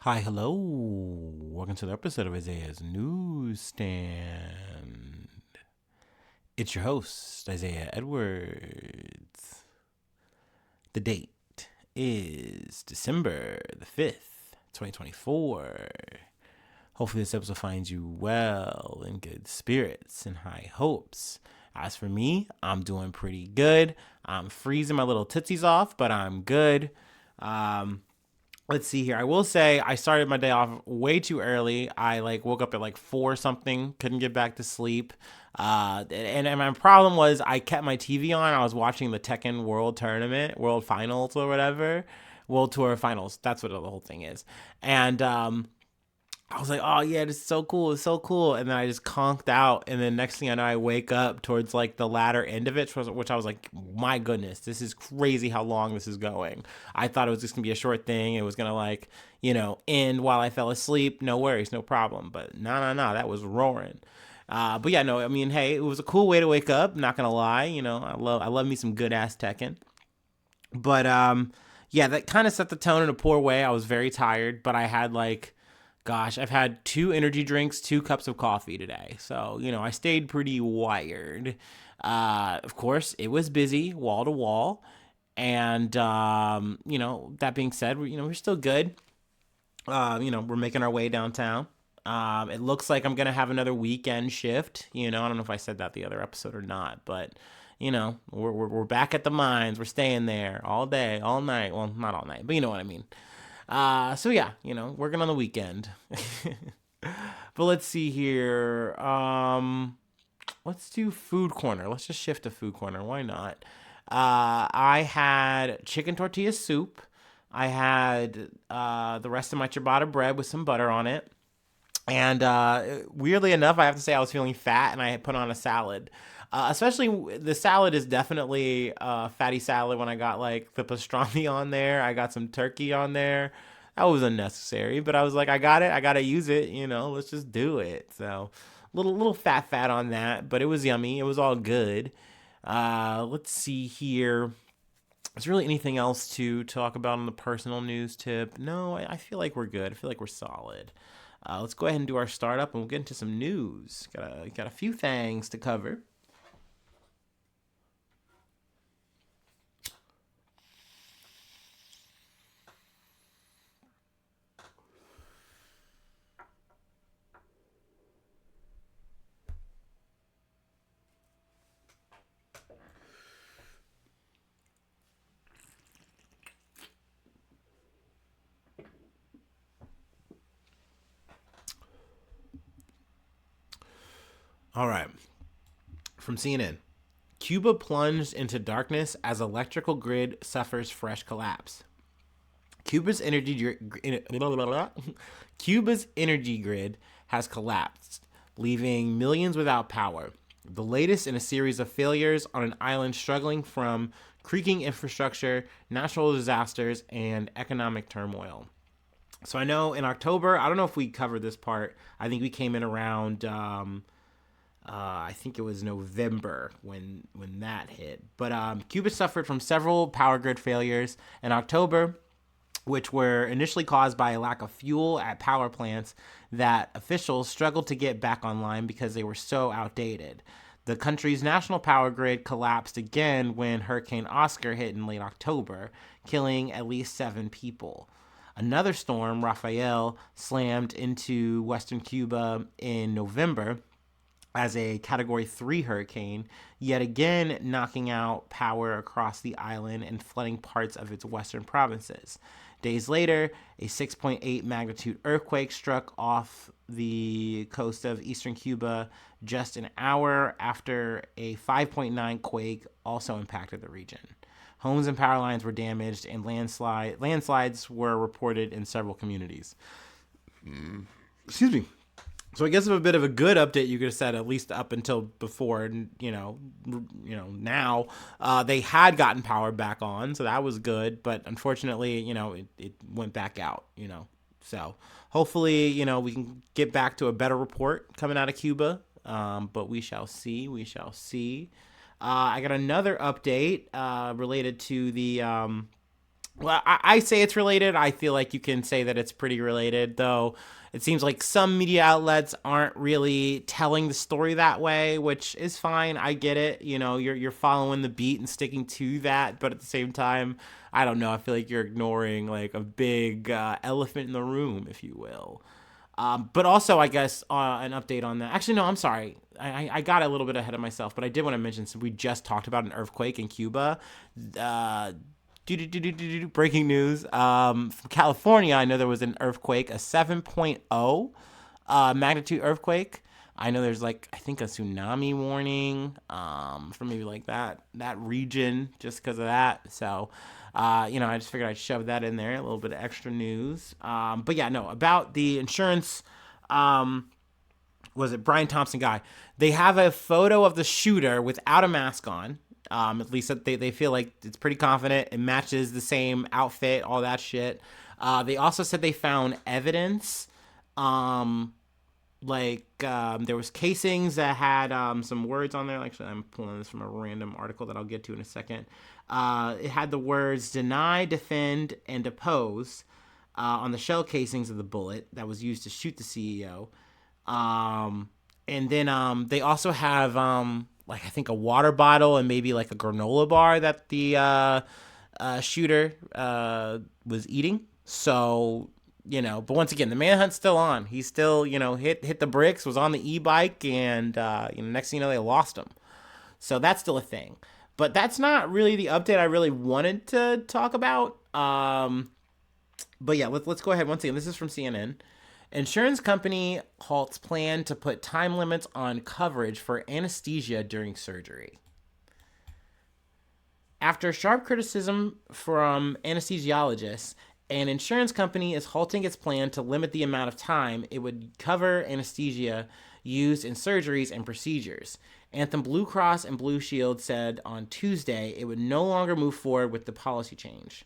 Hi, hello. Welcome to the episode of Isaiah's Newsstand. It's your host, Isaiah Edwards. The date is December the 5th, 2024. Hopefully, this episode finds you well, in good spirits, and high hopes. As for me, I'm doing pretty good. I'm freezing my little tootsies off, but I'm good. Let's see here. I will say I started my day off way too early. I woke up at 4 something, couldn't get back to sleep. And my problem was I kept my TV on. I was watching the Tekken World Tournament, World Finals or whatever, World Tour Finals. That's what the whole thing is. And I was like, oh yeah, this is so cool. It's so cool. And then I just conked out. And then next thing I know, I wake up towards the latter end of it, which I was like, my goodness, this is crazy how long this is going. I thought it was just gonna be a short thing. It was gonna end while I fell asleep. No worries, no problem. But no, that was roaring. But yeah, no, I mean, hey, it was a cool way to wake up. Not gonna lie, I love me some good ass Tekken. But yeah, that kind of set the tone in a poor way. I was very tired, but I had gosh, I've had 2 energy drinks, 2 cups of coffee today. So, I stayed pretty wired. Of course, it was busy, wall to wall. And, that being said, we're still good. We're making our way downtown. It looks like I'm going to have another weekend shift. I don't know if I said that the other episode or not, but, we're back at the mines. We're staying there all day, all night. Well, not all night, but you know what I mean. So yeah, working on the weekend. But let's see here. Let's do food corner. Let's just shift to food corner. Why not? I had chicken tortilla soup. I had the rest of my ciabatta bread with some butter on it. And weirdly enough, I have to say I was feeling fat, and I had put on a salad. Especially the salad is definitely fatty salad. When I got the pastrami on there, I got some turkey on there. That was unnecessary, but I was like, I got it. I gotta use it. Let's just do it. So little fat on that, but it was yummy. It was all good. Let's see here. Is there really anything else to talk about on the personal news tip? No, I feel like we're good. I feel like we're solid. Let's go ahead and do our startup, and we'll get into some news. Got a few things to cover. All right. From CNN. Cuba plunged into darkness as electrical grid suffers fresh collapse. Cuba's energy Cuba's energy grid has collapsed, leaving millions without power. The latest in a series of failures on an island struggling from creaking infrastructure, natural disasters, and economic turmoil. So I know in October, I don't know if we covered this part. I think we came in around I think it was November when that hit. But Cuba suffered from several power grid failures in October, which were initially caused by a lack of fuel at power plants that officials struggled to get back online because they were so outdated. The country's national power grid collapsed again when Hurricane Oscar hit in late October, killing at least 7 people. Another storm, Rafael, slammed into western Cuba in November as a Category 3 hurricane, yet again knocking out power across the island and flooding parts of its western provinces. Days later, a 6.8 magnitude earthquake struck off the coast of eastern Cuba just an hour after a 5.9 quake also impacted the region. Homes and power lines were damaged, and landslides were reported in several communities. Excuse me. So I guess of a bit of a good update, you could have said at least up until before, now they had gotten power back on, so that was good. But unfortunately, it went back out. So hopefully, we can get back to a better report coming out of Cuba. But we shall see. We shall see. I got another update related to the Well, I say it's related. I feel like you can say that it's pretty related, though. It seems like some media outlets aren't really telling the story that way, which is fine. I get it. You know, you're following the beat and sticking to that, but at the same time, I don't know. I feel like you're ignoring like a big elephant in the room, if you will. But also, I guess an update on that. Actually, no, I'm sorry. I got a little bit ahead of myself, but I did want to mention, since we just talked about an earthquake in Cuba. Uh, Breaking news from California. I know there was an earthquake, a 7.0 magnitude earthquake. I know there's like, I think, a tsunami warning for maybe like that region, just because of that. So I just figured I'd shove that in there, a little bit of extra news. But yeah, no, about the insurance, was it Brian Thompson guy? They have a photo of the shooter without a mask on. At least they feel like it's pretty confident. It matches the same outfit, all that shit. They also said they found evidence, there was casings that had some words on there. Actually, I'm pulling this from a random article that I'll get to in a second. It had the words deny, defend, and oppose on the shell casings of the bullet that was used to shoot the CEO. And then they also have I think a water bottle and maybe like a granola bar that the shooter was eating. So, but once again, the manhunt's still on. He's still, hit the bricks, was on the e-bike, and next thing you know, they lost him. So that's still a thing. But that's not really the update I really wanted to talk about. But yeah, let's go ahead. Once again, this is from CNN. Insurance company halts plan to put time limits on coverage for anesthesia during surgery. After sharp criticism from anesthesiologists, an insurance company is halting its plan to limit the amount of time it would cover anesthesia used in surgeries and procedures. Anthem Blue Cross and Blue Shield said on Tuesday it would no longer move forward with the policy change.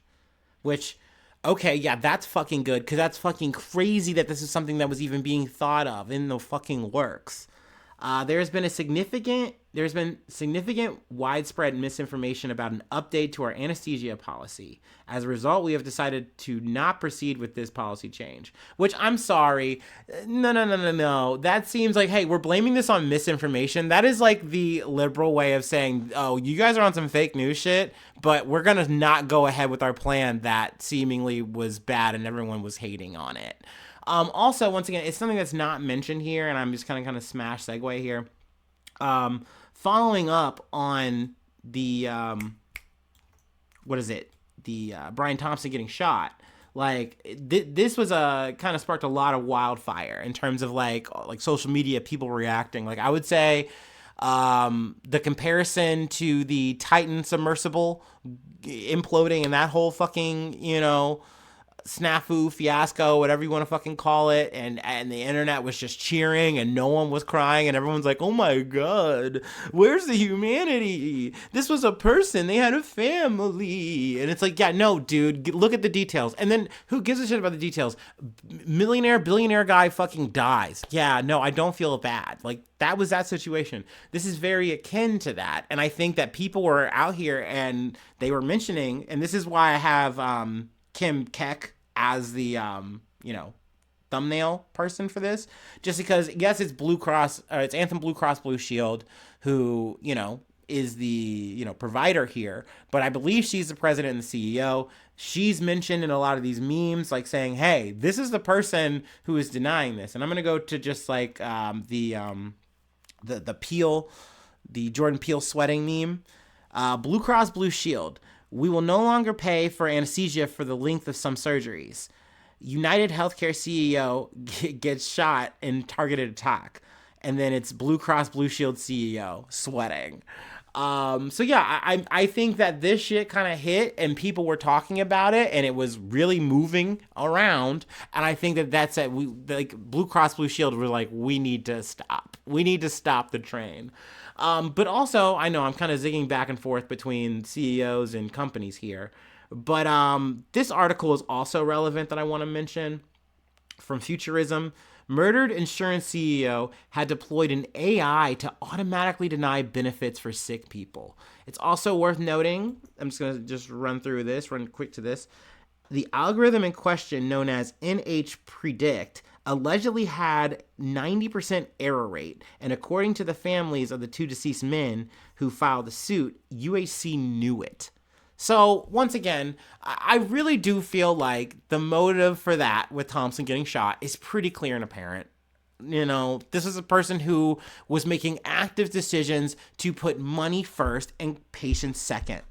Which, okay, yeah, that's fucking good, because that's fucking crazy that this is something that was even being thought of in the fucking works. There's been significant widespread misinformation about an update to our anesthesia policy. As a result, we have decided to not proceed with this policy change. Which, I'm sorry, no. That seems like, hey, we're blaming this on misinformation. That is like the liberal way of saying, oh, you guys are on some fake news shit, but we're gonna not go ahead with our plan that seemingly was bad and everyone was hating on it. Also, once again, it's something that's not mentioned here, and I'm just kind of smash segue here. Following up on the Brian Thompson getting shot. This was kind of sparked a lot of wildfire in terms of like social media, people reacting. Like, I would say the comparison to the Titan submersible imploding and that whole fucking snafu, fiasco, whatever you want to fucking call it, and the internet was just cheering and no one was crying and everyone's like, oh my god, where's the humanity? This was a person, they had a family. And it's like, yeah, no, dude, look at the details. And then who gives a shit about the details? Millionaire, billionaire guy fucking dies. Yeah, no, I don't feel bad. Like, that was that situation. This is very akin to that. And I think that people were out here and they were mentioning, and this is why I have Keck as the thumbnail person for this, just because, yes, it's Blue Cross, it's Anthem Blue Cross Blue Shield who is the provider here, but I believe she's the president and the CEO. She's mentioned in a lot of these memes, like saying, hey, this is the person who is denying this. And I'm gonna go to just like the Peel, the Jordan Peele sweating meme. Blue Cross Blue Shield: we will no longer pay for anesthesia for the length of some surgeries. United Healthcare CEO gets shot in targeted attack. And then it's Blue Cross Blue Shield CEO sweating. So yeah, I think that this shit kind of hit and people were talking about it and it was really moving around. And I think that that's it. Blue Cross Blue Shield were like, we need to stop. We need to stop the train. But also, I know I'm kind of zigging back and forth between CEOs and companies here. But this article is also relevant that I want to mention from Futurism. Murdered insurance CEO had deployed an AI to automatically deny benefits for sick people. It's also worth noting, I'm just going to run quick to this. The algorithm in question, known as NH Predict, allegedly had 90% error rate, and according to the families of the two deceased men who filed the suit, UHC knew it. So, once again, I really do feel like the motive for that with Thompson getting shot is pretty clear and apparent. You know, this is a person who was making active decisions to put money first and patients second,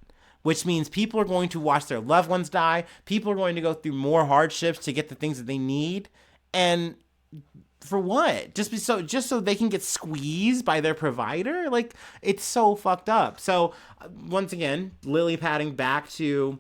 which means people are going to watch their loved ones die. People are going to go through more hardships to get the things that they need. And for what? Just so they can get squeezed by their provider? Like, it's so fucked up. So once again, lily padding back to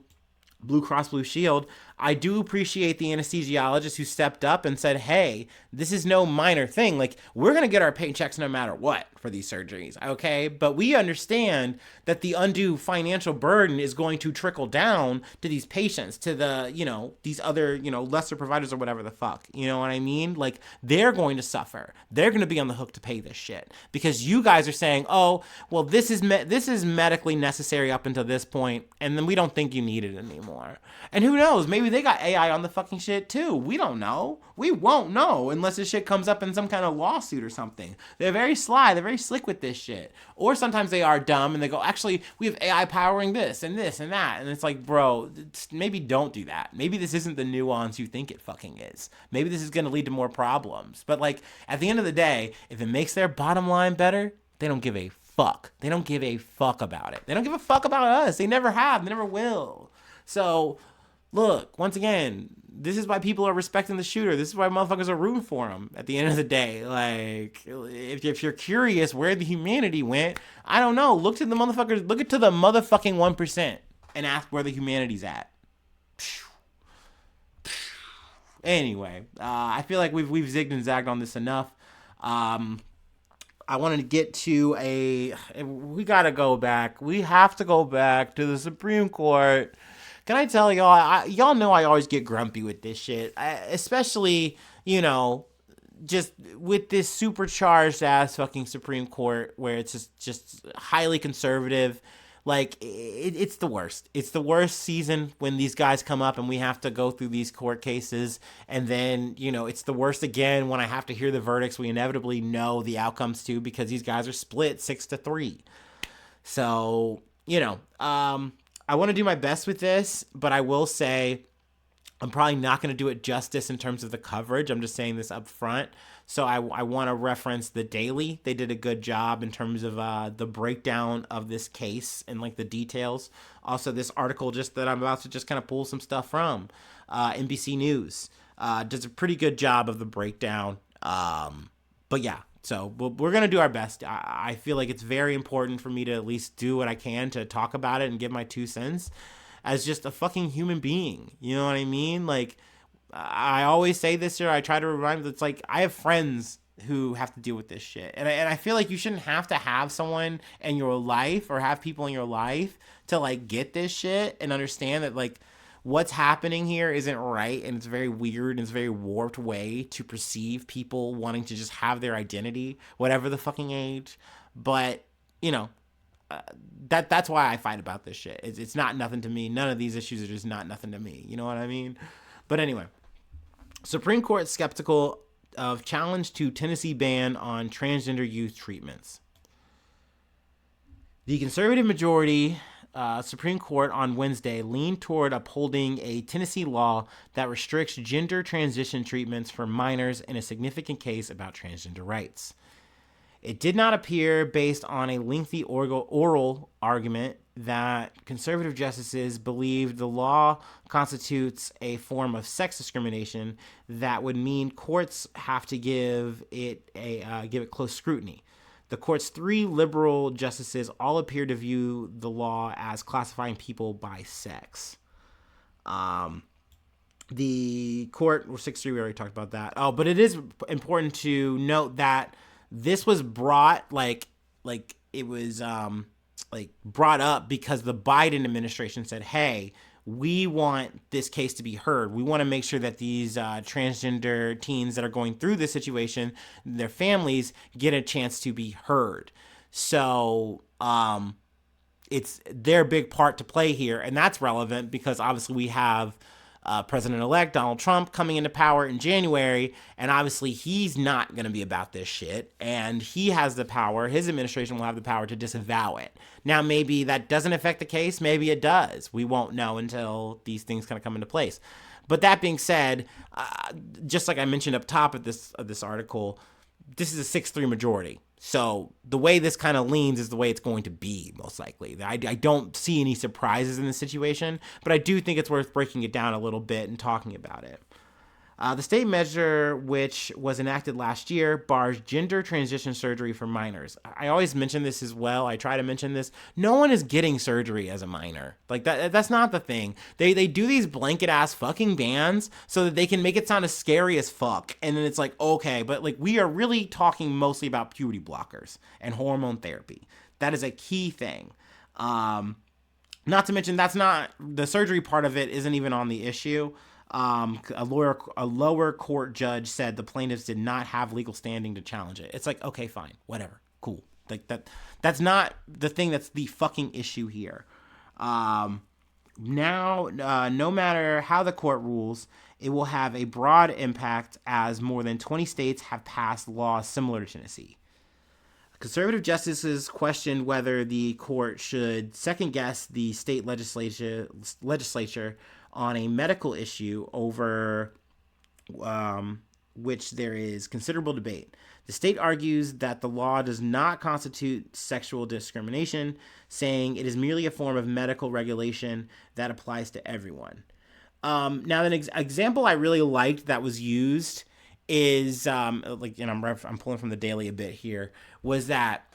Blue Cross Blue Shield, I do appreciate the anesthesiologist who stepped up and said, hey, this is no minor thing. Like, we're going to get our paychecks no matter what for these surgeries, okay? But we understand that the undue financial burden is going to trickle down to these patients, to the, these other, lesser providers or whatever the fuck. You know what I mean? Like, they're going to suffer. They're going to be on the hook to pay this shit because you guys are saying, oh, well, this is medically necessary up until this point, and then we don't think you need it anymore. And who knows? Maybe they got AI on the fucking shit too. We don't know. We won't know unless this shit comes up in some kind of lawsuit or something. They're very sly. They're very slick with this shit. Or sometimes they are dumb and they go, actually, we have AI powering this and this and that. And it's like, bro, maybe don't do that. Maybe this isn't the nuance you think it fucking is. Maybe this is going to lead to more problems. But like, at the end of the day, if it makes their bottom line better, they don't give a fuck. They don't give a fuck about it. They don't give a fuck about us. They never have. They never will. So, look, once again, this is why people are respecting the shooter. This is why motherfuckers are rooting for him at the end of the day. Like, if you're curious where the humanity went, I don't know. Look to the motherfuckers. Look to the motherfucking 1% and ask where the humanity's at. Anyway, I feel like we've zigged and zagged on this enough. I wanted to get to we gotta go back. We have to go back to the Supreme Court. Can I tell y'all, y'all know I always get grumpy with this shit, especially, just with this supercharged ass fucking Supreme Court where it's just highly conservative. Like, it's the worst. It's the worst season when these guys come up and we have to go through these court cases. And then, it's the worst again when I have to hear the verdicts we inevitably know the outcomes to because these guys are split 6-3. So, I want to do my best with this, but I will say I'm probably not going to do it justice in terms of the coverage. I'm just saying this up front. So I want to reference The Daily. They did a good job in terms of the breakdown of this case and like the details. Also, this article just that I'm about to just kind of pull some stuff from NBC News does a pretty good job of the breakdown. But yeah. So we're going to do our best. I feel like it's very important for me to at least do what I can to talk about it and give my 2 cents as just a fucking human being. You know what I mean? Like, I always say this here. I try to remind them. It's like I have friends who have to deal with this shit. And I feel like you shouldn't have to have someone in your life or have people in your life to, like, get this shit and understand that, like, what's happening here isn't right, and it's very weird, and it's a very warped way to perceive people wanting to just have their identity, whatever the fucking age. But, that's why I fight about this shit. It's not nothing to me. None of these issues are just not nothing to me. You know what I mean? But anyway, Supreme Court skeptical of challenge to Tennessee ban on transgender youth treatments. The conservative majority Supreme Court on Wednesday leaned toward upholding a Tennessee law that restricts gender transition treatments for minors in a significant case about transgender rights. It did not appear, based on a lengthy oral argument, that conservative justices believed the law constitutes a form of sex discrimination that would mean courts have to give it close scrutiny. The court's 3 liberal justices all appear to view the law as classifying people by sex. The court, or 6-3, we already talked about that. Oh, but it is important to note that this was brought, it was brought up because the Biden administration said, hey, we want this case to be heard. We want to make sure that these transgender teens that are going through this situation, their families, get a chance to be heard. So it's their big part to play here. And that's relevant because obviously we have President-elect Donald Trump coming into power in January, and obviously he's not going to be about this shit, and he has the power, his administration will have the power to disavow it. Now, maybe that doesn't affect the case, maybe it does. We won't know until these things kind of come into place. But that being said, just like I mentioned up top of this article, this is a 6-3 majority. So the way this kind of leans is the way it's going to be, most likely. I don't see any surprises in this situation, but I do think it's worth breaking it down a little bit and talking about it. The state measure, which was enacted last year, bars gender transition surgery for minors. I always mention this as well. I try to mention this. No one is getting surgery as a minor. Like that's not the thing. They do these blanket ass fucking bans so that they can make it sound as scary as fuck. And then it's like, okay, but like we are really talking mostly about puberty blockers and hormone therapy. That is a key thing. Not to mention that's not the surgery part of it isn't even on the issue. A lower court judge said the plaintiffs did not have legal standing to challenge it. It's like, okay, fine, whatever, cool. Like that's not the thing that's the fucking issue here. Now, no matter how the court rules, it will have a broad impact as more than 20 states have passed laws similar to Tennessee. Conservative justices questioned whether the court should second guess the state legislature on a medical issue over which there is considerable debate. The state argues that the law does not constitute sexual discrimination, saying it is merely a form of medical regulation that applies to everyone. Now, an example I really liked that was used is, I'm pulling from the Daily a bit here, was that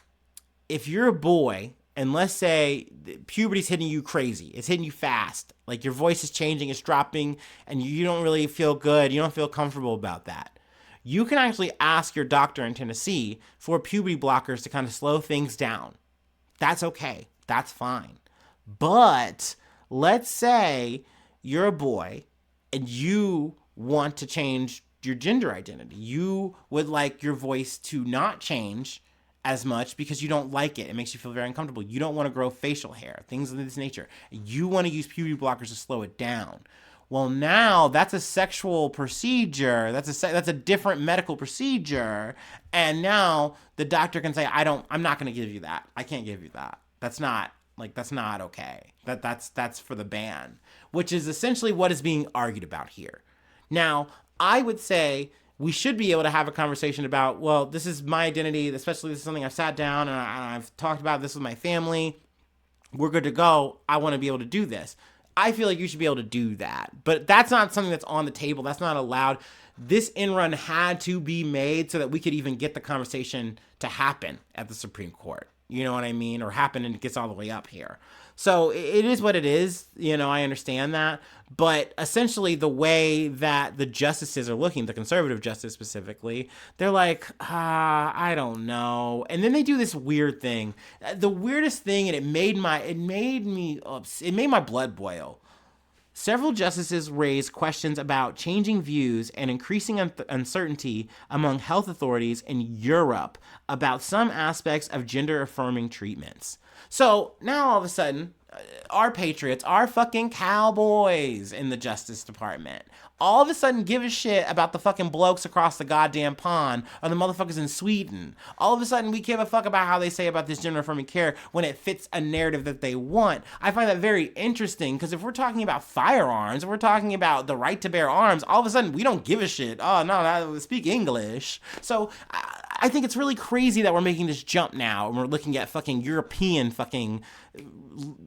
if you're a boy, and let's say puberty's hitting you crazy, it's hitting you fast, like your voice is changing, it's dropping, and you don't really feel good, you don't feel comfortable about that. You can actually ask your doctor in Tennessee for puberty blockers to kind of slow things down. That's okay. That's fine. But let's say you're a boy and you want to change your gender identity. You would like your voice to not change as much because you don't like it. It makes you feel very uncomfortable. You don't want to grow facial hair, things of this nature. You want to use puberty blockers to slow it down. Well, now that's a sexual procedure. That's a different medical procedure. And now the doctor can say, I'm not going to give you that. I can't give you that. That's not okay. That's for the ban, which is essentially what is being argued about here. Now, I would say we should be able to have a conversation about, well, this is my identity, especially this is something I've sat down and I've talked about this with my family. We're good to go. I want to be able to do this. I feel like you should be able to do that. But that's not something that's on the table. That's not allowed. This in run had to be made so that we could even get the conversation to happen at the Supreme Court. You know what I mean? Or happen and it gets all the way up here. So it is what it is. You know, I understand that. But essentially the way that the justices are looking, the conservative justice specifically, they're like, I don't know. And then they do this weird thing. The weirdest thing, and it made my blood boil. Several justices raised questions about changing views and increasing uncertainty among health authorities in Europe about some aspects of gender-affirming treatments. So now all of a sudden, our patriots, our fucking cowboys in the Justice Department, all of a sudden give a shit about the fucking blokes across the goddamn pond or the motherfuckers in Sweden. All of a sudden we give a fuck about how they say about this gender-affirming care when it fits a narrative that they want. I find that very interesting because if we're talking about firearms, if we're talking about the right to bear arms, all of a sudden we don't give a shit. Oh, no, speak English. So I think it's really crazy that we're making this jump now and we're looking at fucking European fucking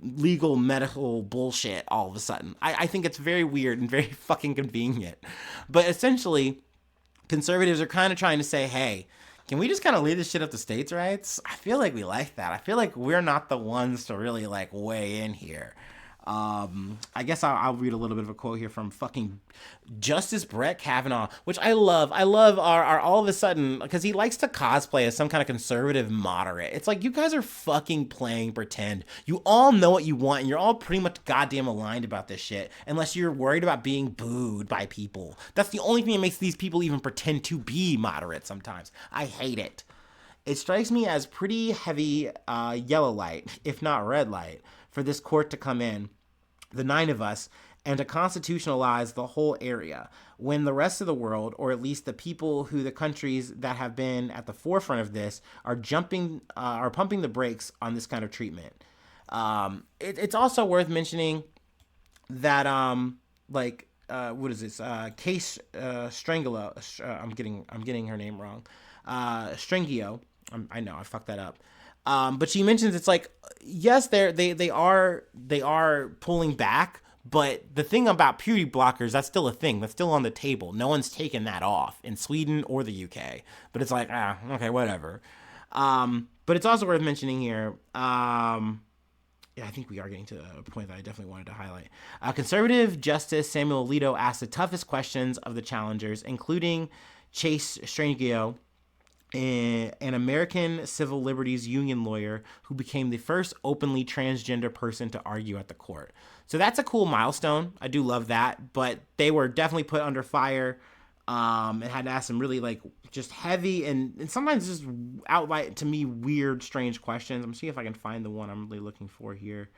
legal medical bullshit all of a sudden. I think it's very weird and very fucking convenient. But essentially, conservatives are kind of trying to say, hey, can we just kind of leave this shit up to states' rights? I feel like we like that. I feel like we're not the ones to really like weigh in here. I guess I'll read a little bit of a quote here from fucking Justice Brett Kavanaugh, which I love. I love our all of a sudden, because he likes to cosplay as some kind of conservative moderate. It's like, you guys are fucking playing pretend. You all know what you want, and you're all pretty much goddamn aligned about this shit, unless you're worried about being booed by people. That's the only thing that makes these people even pretend to be moderate sometimes. I hate it. It strikes me as pretty heavy yellow light, if not red light, for this court to come in, the 9 of us, and to constitutionalize the whole area, when the rest of the world, or at least the people who the countries that have been at the forefront of this, are pumping the brakes on this kind of treatment. It's also worth mentioning that what is this? Case Strangolo. I'm getting her name wrong. Strangio. I know I fucked that up. But she mentions, it's like, yes, they are pulling back, but the thing about puberty blockers, that's still a thing. That's still on the table. No one's taken that off in Sweden or the UK. But it's like, okay, whatever. But it's also worth mentioning here. Yeah, I think we are getting to a point that I definitely wanted to highlight. Conservative Justice Samuel Alito asked the toughest questions of the challengers, including Chase Strangio, an American civil liberties union lawyer who became the first openly transgender person to argue at the court. So that's a cool milestone. I do love that, but they were definitely put under fire, and had to ask some really just heavy and sometimes just outright, to me, weird, strange questions. I'm seeing if I can find the one I'm really looking for here.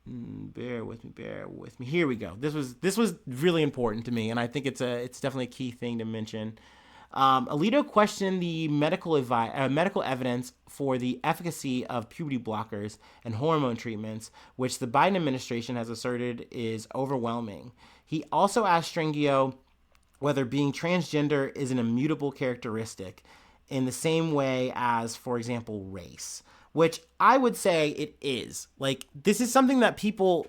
Bear with me. Here we go. This was really important to me, and I think it's definitely a key thing to mention. Alito questioned the medical evidence for the efficacy of puberty blockers and hormone treatments, which the Biden administration has asserted is overwhelming. He also asked Strangio whether being transgender is an immutable characteristic in the same way as, for example, race, which I would say it is. Like, this is something that people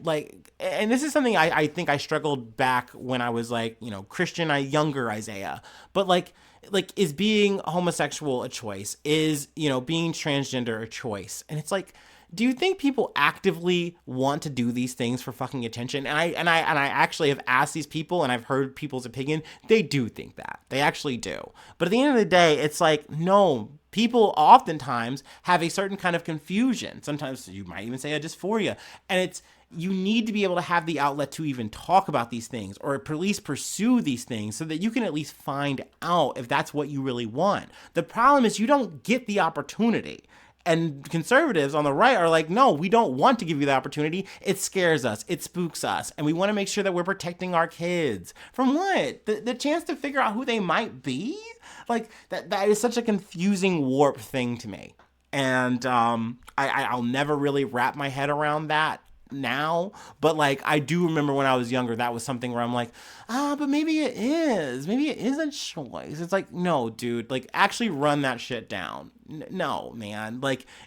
and this is something I think I struggled back when I was Christian, younger Isaiah. But is being homosexual a choice? Is, being transgender a choice? And it's like, do you think people actively want to do these things for fucking attention? And I actually have asked these people, and I've heard people's opinion. They do think that. They actually do. But at the end of the day, it's like, no, people oftentimes have a certain kind of confusion. Sometimes you might even say a dysphoria. And you need to be able to have the outlet to even talk about these things, or at least pursue these things, so that you can at least find out if that's what you really want. The problem is you don't get the opportunity. And conservatives on the right are like, no, we don't want to give you the opportunity. It scares us. It spooks us. And we want to make sure that we're protecting our kids. From what? The chance to figure out who they might be? That is such a confusing, warped thing to me. And I'll never really wrap my head around that now, but I do remember when I was younger, that was something where I'm like, but maybe it is a choice. It's like, no, dude, actually run that shit down. No, man.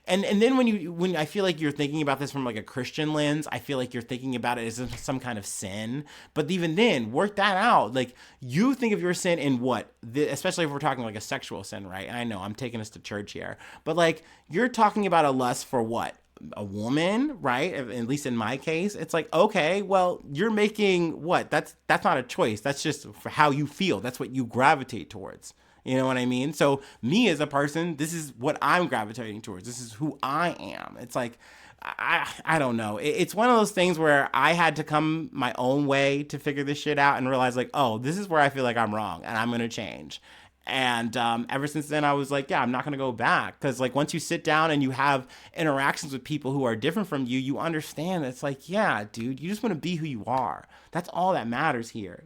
And then when I feel like you're thinking about this from a Christian lens, I feel like you're thinking about it as some kind of sin. But even then, work that out. You think of your sin in what? Especially if we're talking a sexual sin, right? And I know I'm taking us to church here, but you're talking about a lust for what? A woman, right? At least in my case, it's like, okay, well, you're making what? That's not a choice. That's just for how you feel. That's what you gravitate towards. You know what I mean? So me as a person, this is what I'm gravitating towards. This is who I am. It's like, I don't know. It's one of those things where I had to come my own way to figure this shit out and realize oh, this is where I feel like I'm wrong and I'm going to change. And ever since then, I was like, yeah, I'm not going to go back. Because once you sit down and you have interactions with people who are different from you, you understand that it's like, yeah, dude, you just want to be who you are. That's all that matters here.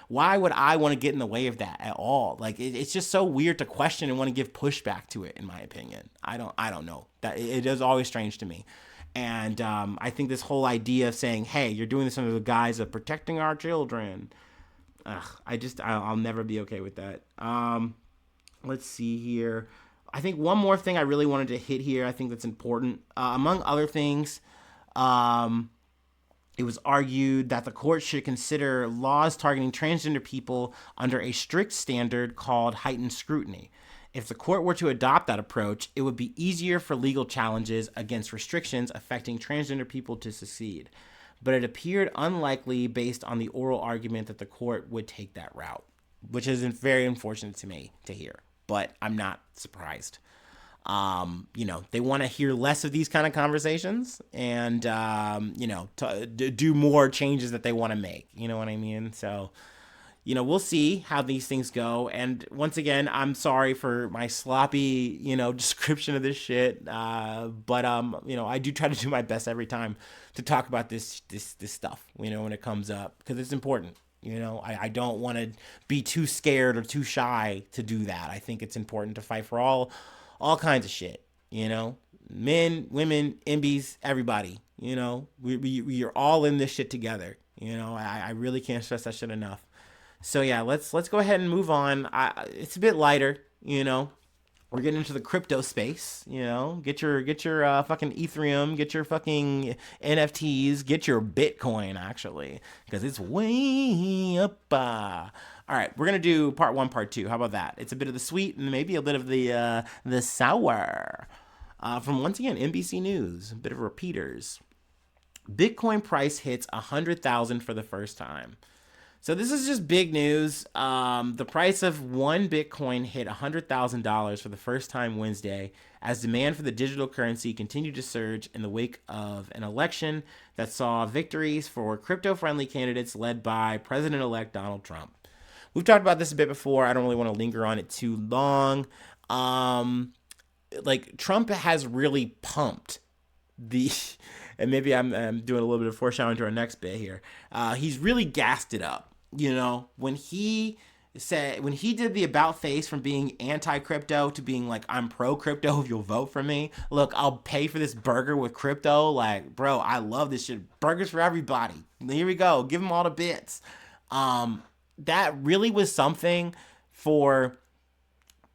Why would I want to get in the way of that at all? It's just so weird to question and want to give pushback to it, in my opinion. I don't know. That it is always strange to me. And I think this whole idea of saying, hey, you're doing this under the guise of protecting our children, I'll never be okay with that. Let's see here. I think one more thing I really wanted to hit here, I think that's important. Among other things, it was argued that the court should consider laws targeting transgender people under a strict standard called heightened scrutiny. If the court were to adopt that approach, it would be easier for legal challenges against restrictions affecting transgender people to succeed. But it appeared unlikely based on the oral argument that the court would take that route, which is very unfortunate to me to hear, but I'm not surprised. They want to hear less of these kind of conversations and, do more changes that they want to make. You know what I mean? So, we'll see how these things go. And once again, I'm sorry for my sloppy, description of this shit. But I do try to do my best every time to talk about this stuff, when it comes up, because it's important. I don't want to be too scared or too shy to do that. I think it's important to fight for all kinds of shit, men, women, MBs, everybody, we are all in this shit together. I really can't stress that shit enough. So yeah, let's go ahead and move on. It's a bit lighter, we're getting into the crypto space, get your fucking Ethereum, get your fucking NFTs, get your Bitcoin actually, because it's way up. All right, we're gonna do part 1, part 2. How about that? It's a bit of the sweet and maybe a bit of the sour. From once again NBC News, a bit of repeaters. Bitcoin price hits 100,000 for the first time. So this is just big news. The price of one Bitcoin hit $100,000 for the first time Wednesday as demand for the digital currency continued to surge in the wake of an election that saw victories for crypto-friendly candidates led by President-elect Donald Trump. We've talked about this a bit before. I don't really want to linger on it too long. Trump has really pumped the... And maybe I'm doing a little bit of foreshadowing to our next bit here. He's really gassed it up. When he did the about face from being anti-crypto to being like, I'm pro-crypto if you'll vote for me. Look, I'll pay for this burger with crypto. Like, bro, I love this shit. Burgers for everybody. Here we go. Give them all the bits. That really was something for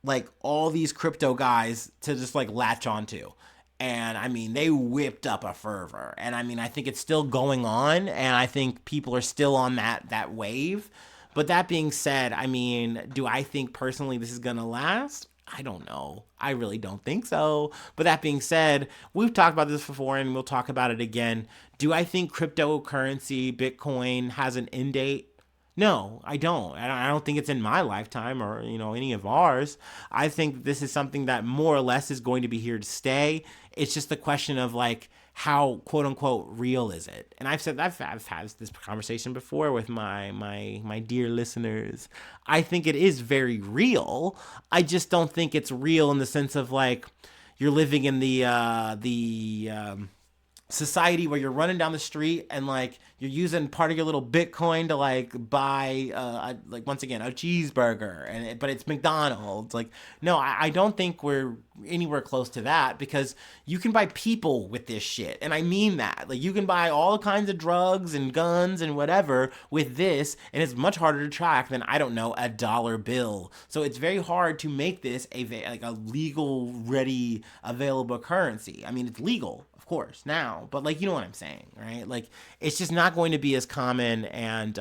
like all these crypto guys to just like latch onto. And I mean, they whipped up a fervor. And I mean, I think it's still going on. And I think people are still on that wave. But that being said, I mean, do I think personally this is going to last? I don't know. I really don't think so. But that being said, we've talked about this before and we'll talk about it again. Do I think cryptocurrency, Bitcoin, has an end date? No, I don't. I don't think it's in my lifetime or, any of ours. I think this is something that more or less is going to be here to stay. It's just the question of like, how quote unquote real is it? And I've had this conversation before with my dear listeners. I think it is very real. I just don't think it's real in the sense of like, you're living in the society where you're running down the street and like you're using part of your little Bitcoin to like buy once again a cheeseburger but it's McDonald's. Like, no, I don't think we're anywhere close to that, because you can buy people with this shit, and I mean that. Like, you can buy all kinds of drugs and guns and whatever with this, and it's much harder to track than, I don't know, a dollar bill. So it's very hard to make this a legal, ready, available currency. I mean, it's legal, of course, now, but like, you know what I'm saying, right? Like, it's just not going to be as common and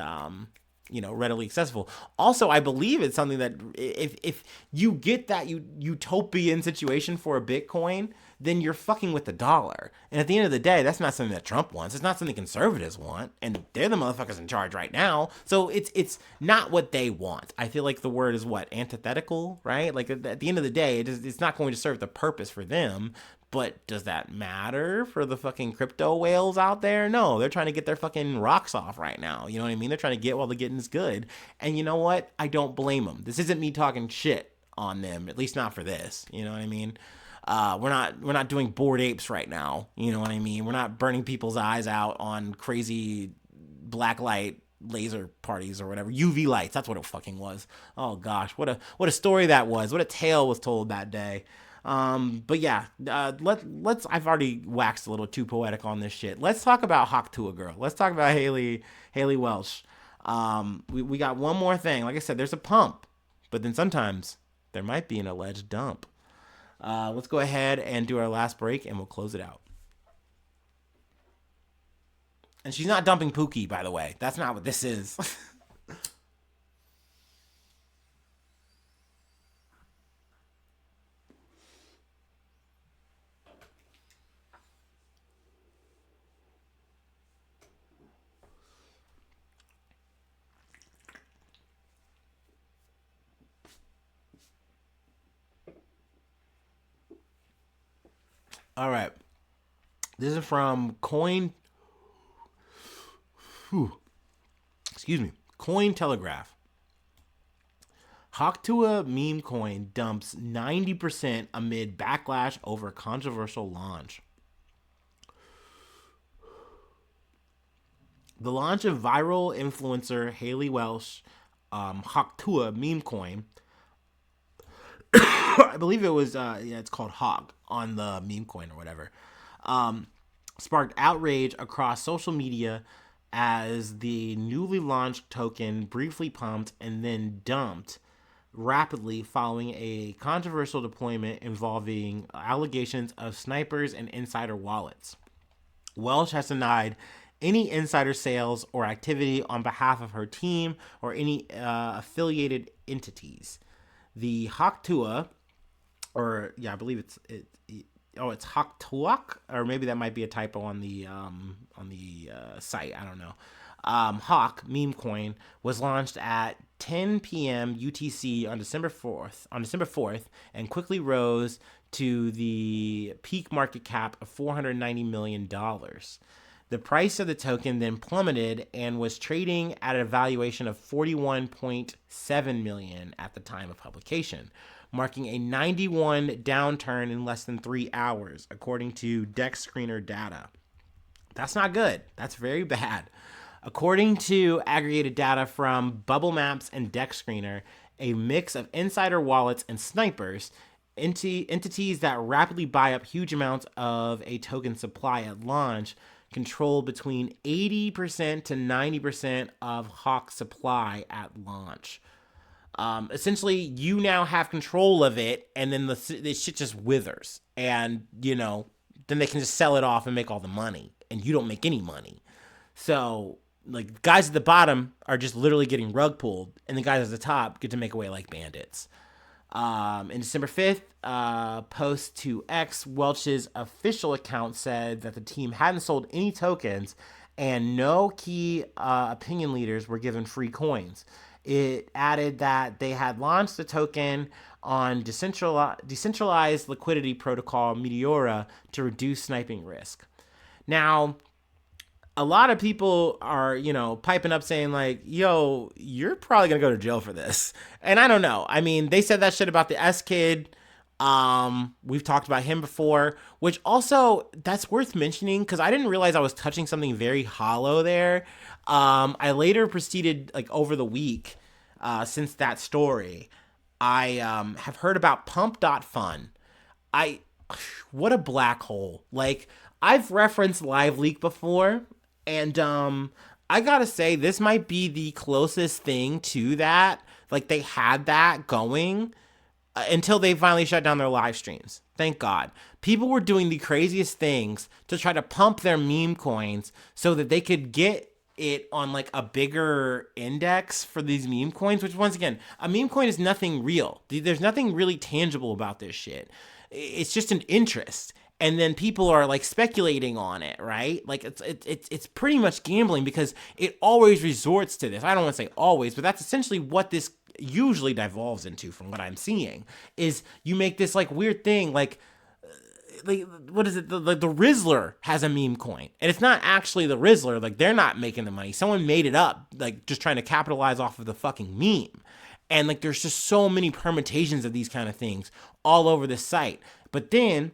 readily accessible. Also, I believe it's something that if you get that utopian situation for a Bitcoin, then you're fucking with the dollar. And at the end of the day, that's not something that Trump wants. It's not something conservatives want, and they're the motherfuckers in charge right now. So it's not what they want. I feel like the word is what? Antithetical, right? Like at the end of the day, it's not going to serve the purpose for them. But does that matter for the fucking crypto whales out there? No, they're trying to get their fucking rocks off right now. You know what I mean? They're trying to get while the getting's good. And you know what? I don't blame them. This isn't me talking shit on them, at least not for this. You know what I mean? We're not doing Bored Apes right now. You know what I mean? We're not burning people's eyes out on crazy black light laser parties or whatever. UV lights. That's what it fucking was. Oh gosh, what a story that was. What a tale was told that day. But yeah, let's, I've already waxed a little too poetic on this shit. Let's talk about Hawk Tuah girl. Let's talk about Haley Welch. We got one more thing. Like I said, there's a pump, but then sometimes there might be an alleged dump. Let's go ahead and do our last break and we'll close it out. And she's not dumping Pookie, by the way. That's not what this is. All right. This is from Coin. Excuse me. Coin Telegraph. Tuah meme coin dumps 90% amid backlash over controversial launch. The launch of viral influencer Haley Welch Tuah meme coin. I believe it was it's called Hawk on the meme coin or whatever. Sparked outrage across social media as the newly launched token briefly pumped and then dumped rapidly following a controversial deployment involving allegations of snipers and insider wallets. Welch has denied any insider sales or activity on behalf of her team or any affiliated entities. The Tuah, or yeah, I believe it's Tuah, or maybe that might be a typo on the site. I don't know. Hawk meme coin was launched at 10 p.m. UTC on December 4th, and quickly rose to the peak market cap of $490 million. The price of the token then plummeted and was trading at a valuation of $41.7 million at the time of publication, marking a 91 downturn in less than 3 hours, according to Dex Screener data. That's not good. That's very bad. According to aggregated data from Bubble Maps and Dex Screener, a mix of insider wallets and snipers, entities that rapidly buy up huge amounts of a token supply at launch, control between 80% to 90% of Hawk's supply at launch. Essentially, you now have control of it, and then the shit just withers. And, then they can just sell it off and make all the money, and you don't make any money. So, like, guys at the bottom are just literally getting rug pulled, and the guys at the top get to make away like bandits. In December 5th, post to X, Welch's official account said that the team hadn't sold any tokens and no key opinion leaders were given free coins. It added that they had launched the token on decentralized liquidity protocol Meteora to reduce sniping risk. Now, a lot of people are, piping up saying like, yo, you're probably going to go to jail for this. And I don't know. I mean, they said that shit about the S Kid. We've talked about him before, which also that's worth mentioning because I didn't realize I was touching something very hollow there. I later proceeded like over the week, since that story, I have heard about pump.fun. What a black hole. Like, I've referenced Live Leak before, and I gotta say, this might be the closest thing to that. Like, they had that going until they finally shut down their live streams. Thank God. People were doing the craziest things to try to pump their meme coins so that they could get it on like a bigger index for these meme coins, which once again, a meme coin is nothing real. There's nothing really tangible about this shit. It's just an interest. And then people are like speculating on it, right? Like it's pretty much gambling because it always resorts to this. I don't want to say always, but that's essentially what this usually devolves into from what I'm seeing is you make this like weird thing like what is it? The Rizzler has a meme coin, and it's not actually the Rizzler. Like, they're not making the money. Someone made it up, like, just trying to capitalize off of the fucking meme. And, like, there's just so many permutations of these kind of things all over this site. But then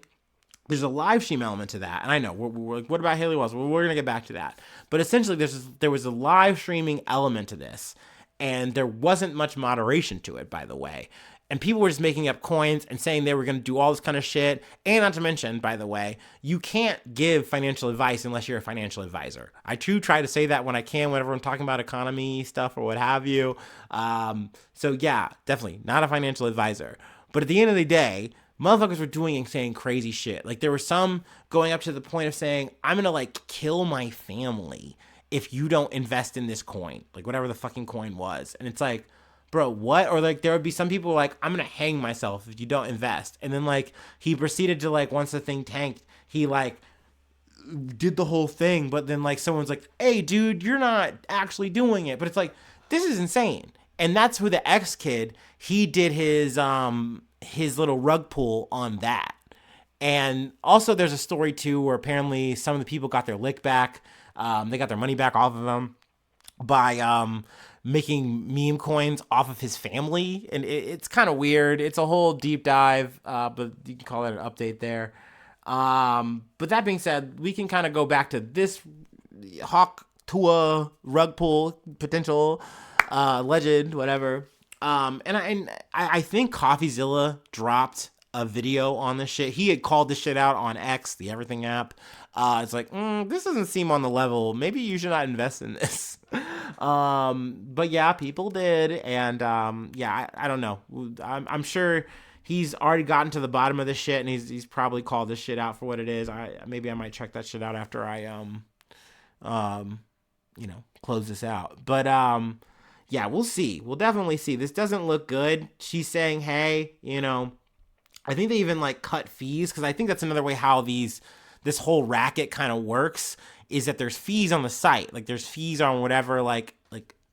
there's a live stream element to that. And I know, we're like, what about Haley Wells? Well, we're going to get back to that. But essentially, there was a live streaming element to this. And there wasn't much moderation to it, by the way. And people were just making up coins and saying they were going to do all this kind of shit. And not to mention, by the way, you can't give financial advice unless you're a financial advisor. I do try to say that when I can, whenever I'm talking about economy stuff or what have you. So yeah, definitely not a financial advisor. But at the end of the day, motherfuckers were doing and saying crazy shit. Like, there were some going up to the point of saying, I'm going to like kill my family if you don't invest in this coin. Like, whatever the fucking coin was. And it's like, bro, what? Or like, there would be some people like, I'm gonna hang myself if you don't invest. And then like, he proceeded to like, once the thing tanked, he like did the whole thing. But then like, someone's like, hey dude, you're not actually doing it. But it's like, this is insane. And that's who the X kid, he did his little rug pull on that. And also there's a story too where apparently some of the people got their lick back. They got their money back off of him by making meme coins off of his family. And it's kind of weird. It's a whole deep dive, but you can call it an update there. But that being said, we can kind of go back to this Hawk Tuah rug pull potential legend, whatever. And I think CoffeeZilla dropped a video on this shit. He had called this shit out on X, the Everything app. It's like, this doesn't seem on the level. Maybe you should not invest in this. But yeah, people did. And yeah, I don't know. I'm sure he's already gotten to the bottom of this shit, and he's probably called this shit out for what it is. Maybe I might check that shit out after I close this out. But yeah, we'll see. We'll definitely see. This doesn't look good. She's saying, hey, I think they even like cut fees, because I think that's another way how this whole racket kind of works, is that there's fees on the site. Like there's fees on whatever, like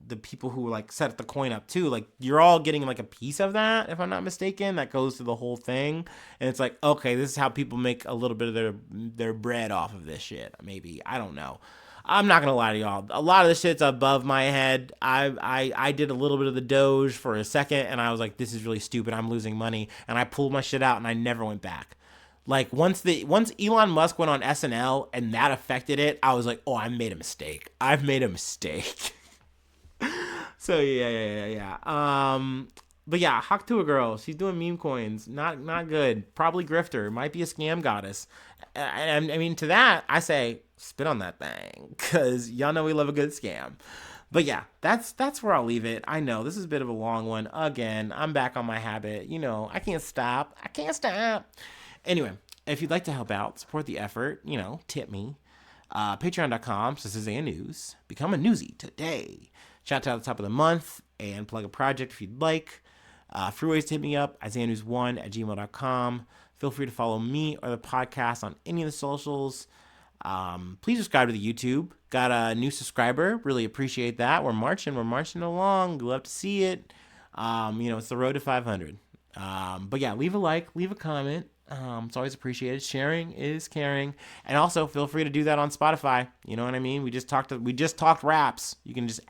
the people who like set the coin up too. Like you're all getting like a piece of that, if I'm not mistaken, that goes to the whole thing. And it's like, okay, this is how people make a little bit of their bread off of this shit. Maybe, I don't know. I'm not gonna lie to y'all. A lot of this shit's above my head. I did a little bit of the Doge for a second, and I was like, this is really stupid. I'm losing money, and I pulled my shit out, and I never went back. Like once Elon Musk went on SNL and that affected it, I was like, oh, I made a mistake. I've made a mistake. So yeah. But yeah, Hawk Tuah girl, she's doing meme coins. Not good. Probably grifter. Might be a scam goddess. And I mean, to that, I say, spit on that thing, because y'all know we love a good scam. But yeah, that's where I'll leave it. I know this is a bit of a long one. Again, I'm back on my habit. I can't stop. Anyway, if you'd like to help out, support the effort, tip me. Patreon.com/Isaiah News. Become a newsie today. Shout out at the top of the month and plug a project if you'd like. Free ways to hit me up, IsaiahNews1@gmail.com. Feel free to follow me or the podcast on any of the socials. Please subscribe to the YouTube. Got a new subscriber. Really appreciate that. We're marching along. Love to see it. It's the road to 500. But yeah, leave a like, leave a comment. It's always appreciated. Sharing is caring. And also feel free to do that on Spotify. You know what I mean? We just talked raps. You can just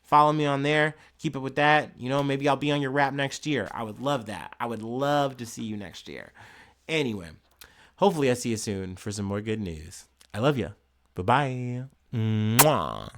follow me on there. Keep up with that. Maybe I'll be on your rap next year. I would love that. I would love to see you next year. Anyway, hopefully I see you soon for some more good news. I love you. Bye-bye. Mwah.